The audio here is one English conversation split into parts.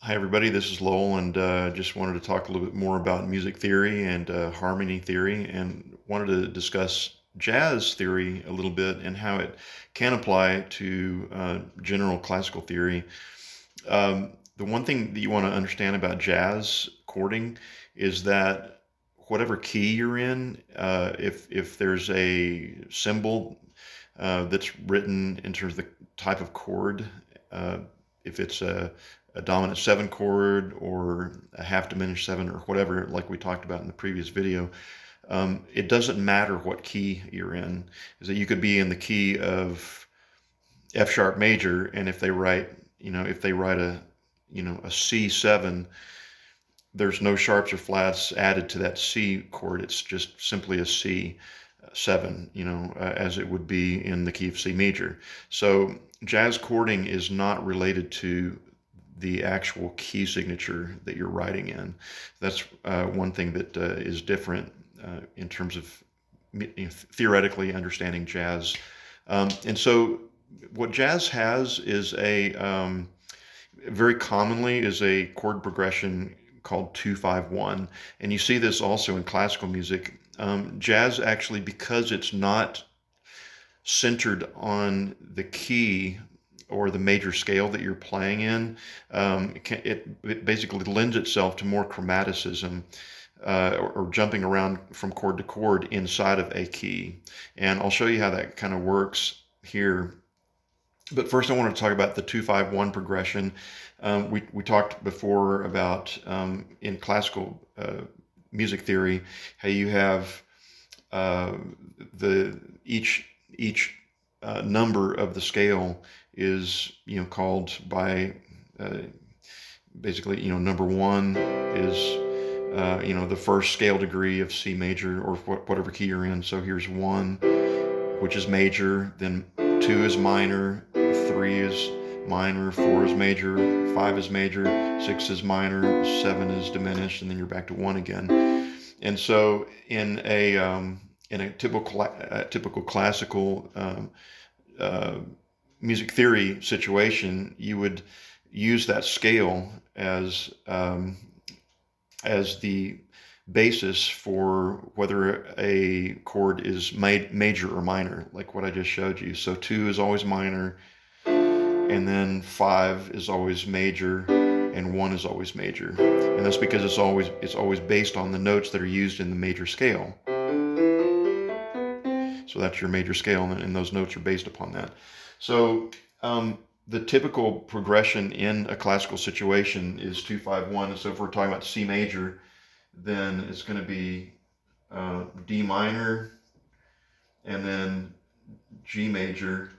Hi, everybody. This is Lowell, and just wanted to talk a little bit more about music theory and harmony theory, and wanted to discuss jazz theory a little bit and how it can apply to general classical theory. The one thing that you want to understand about jazz chording is that whatever key you're in, if there's a symbol that's written in terms of the type of chord, uh, if it's a dominant seven chord or a half diminished seven or whatever, like we talked about in the previous video, it doesn't matter what key you're in. Is that you could be in the key of F sharp major, and if they write a C7, there's no sharps or flats added to that C chord. It's just simply a C7, as it would be in the key of C major. So jazz chording is not related to the actual key signature that you're writing in. That's one thing that is different in terms of theoretically understanding jazz. And so what jazz has is very commonly is a chord progression called 2-5-1, and you see this also in classical music. Jazz actually, because it's not centered on the key or the major scale that you're playing in, it basically lends itself to more chromaticism, or jumping around from chord to chord inside of a key. And I'll show you how that kind of works here. But first, I want to talk about the 2-5-1 progression. We talked before about in classical music theory how you have the each number of the scale is called by basically number one is the first scale degree of C major or whatever key you're in. So here's one, which is major, then two is minor, three is minor, four is major, five is major, six is minor, seven is diminished, and then you're back to one again. And so in a typical classical music theory situation, you would use that scale as the basis for whether a chord is major or minor, like what I just showed you. So two is always minor, and then five is always major, and one is always major. And that's because it's always based on the notes that are used in the major scale. So that's your major scale, and those notes are based upon that. So the typical progression in a classical situation is 2-5-1. So if we're talking about C major, then it's going to be D minor, and then G major,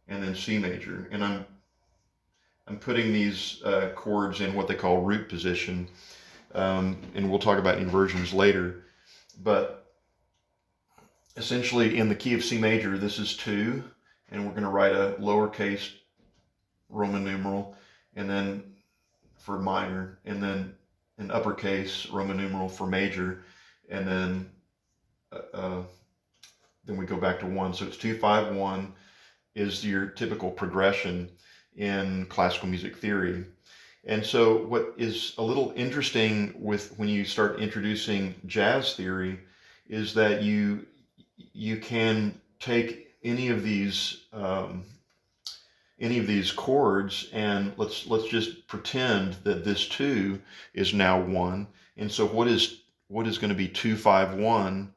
and then C major. And I'm putting these chords in what they call root position, and we'll talk about inversions later. But essentially, in the key of C major, this is 2, and we're going to write a lowercase Roman numeral, and then for minor, and then an uppercase Roman numeral for major, and then we go back to 1. So it's 2-5-1 is your typical progression in classical music theory. And so what is a little interesting with when you start introducing jazz theory is that you can take any of these chords, and let's just pretend that this 2 is now 1. And so what is going to be 2-5-1,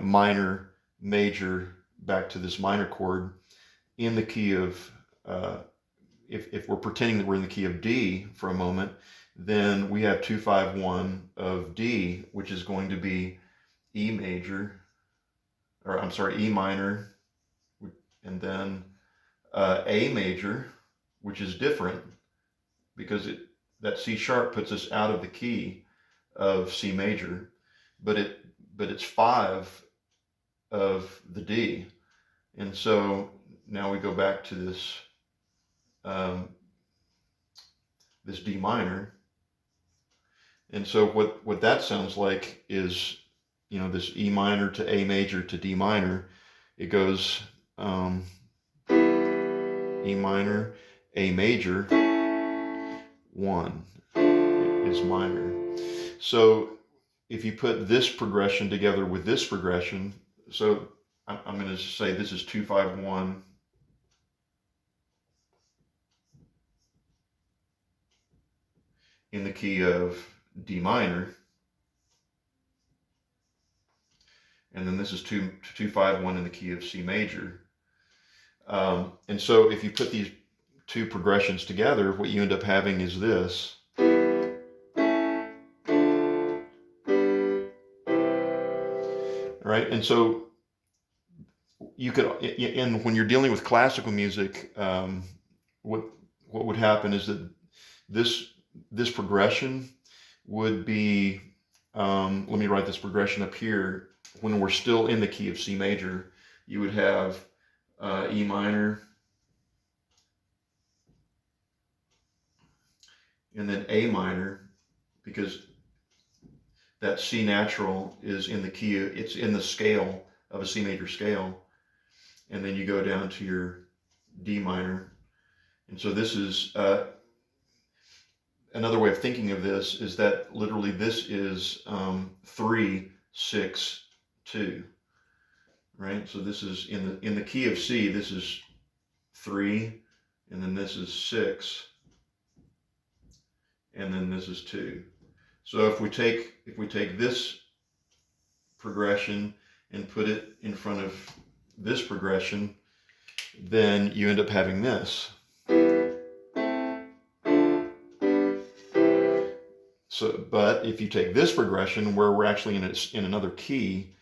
minor, major, back to this minor chord in the key of if we're pretending that we're in the key of D for a moment, then we have 2-5-1 of D, which is going to be E major, or I'm sorry, E minor, and then A major, which is different because that C sharp puts us out of the key of C major, but it's 5 of the D. And so now we go back to this this D minor. And so what that sounds like is, this E minor to A major to D minor. It goes E minor, A major, 1 is minor. So if you put this progression together with this progression, so I'm going to say this is 2-5-1, in the key of D minor, and then this is 2-5-1 in the key of C major. And so if you put these two progressions together, what you end up having is this. Right? And so you could, and when you're dealing with classical music, what would happen is that this progression would be, let me write this progression up here. When we're still in the key of C major, you would have E minor, and then A minor, because that C natural is in the key, it's in the scale of a C major scale. And then you go down to your D minor. And so this is, another way of thinking of this is that literally this is 3, 6, 2, right? So this is in the key of C, this is 3, and then this is 6, and then this is 2. So if we take this progression and put it in front of this progression, then you end up having this. So, but if you take this progression where we're actually in another key,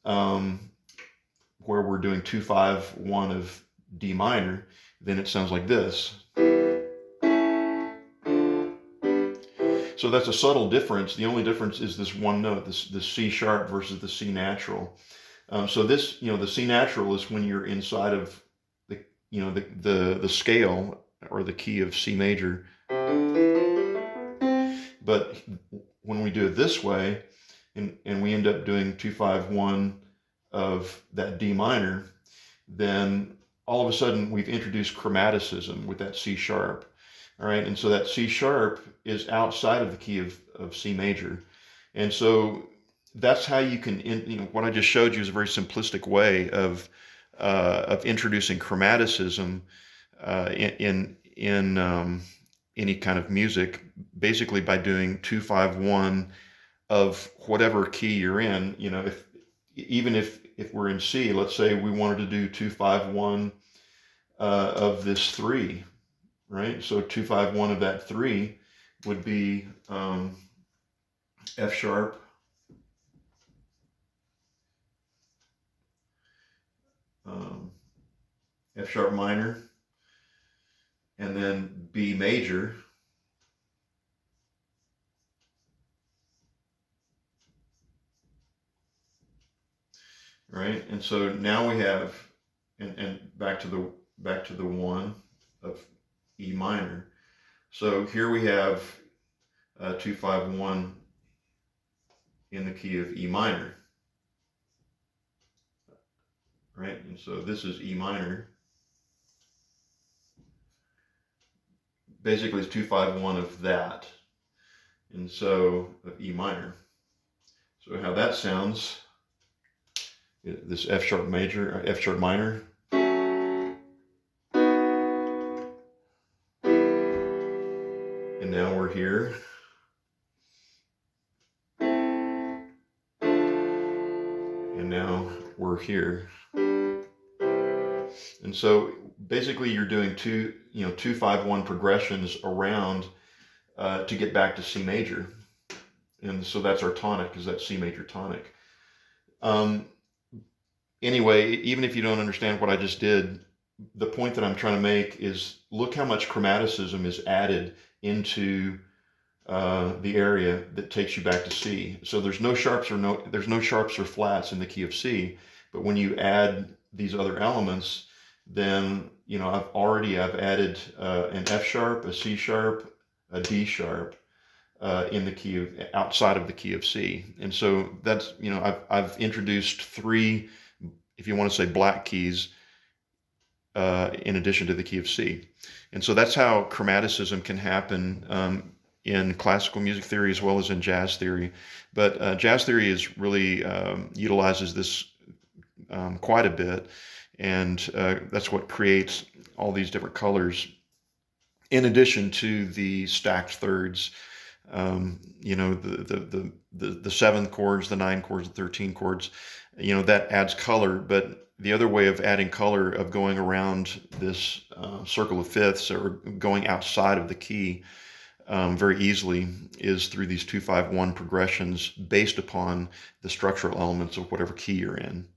where we're doing 2-5-1 of D minor, then it sounds like this. So that's a subtle difference. The only difference is this one note, the C sharp versus the C natural. So this, the C natural is when you're inside of the scale or the key of C major. But when we do it this way, and we end up doing 2-5-1 of that D minor, then all of a sudden we've introduced chromaticism with that C sharp. All right, and so that C sharp is outside of the key of C major. And so that's how you can, what I just showed you is a very simplistic way of introducing chromaticism in any kind of music, basically by doing 2-5-1 of whatever key you're in. Even if we're in C, let's say we wanted to do 2-5-1 of this 3, right? So 2-5-1 of that 3 would be F sharp, F sharp minor, and then B major, right? And so now we have, and back to the 1 of E minor. So here we have 2-5-1 in the key of E minor, right? And so this is E minor. Basically, it's 2-5-1 of that, and so of E minor. So how that sounds, this F sharp major, or F sharp minor, and now we're here, and now we're here. And so basically you're doing 2-5-1 progressions around to get back to C major. And so that's our tonic, is that C major tonic. Anyway, even if you don't understand what I just did, the point that I'm trying to make is look how much chromaticism is added into the area that takes you back to C. So there's no sharps or flats in the key of C, but when you add these other elements, then I've added an F sharp, a C sharp, a D sharp in the key of, outside of the key of C. And so that's, I've introduced 3, if you want to say black keys, in addition to the key of C. And so that's how chromaticism can happen in classical music theory as well as in jazz theory. But jazz theory is really utilizes this quite a bit, and that's what creates all these different colors. In addition to the stacked thirds, the 7 chords, the 9 chords, the 13 chords, that adds color. But the other way of adding color, of going around this circle of fifths or going outside of the key very easily, is through these 2-5-1 progressions based upon the structural elements of whatever key you're in.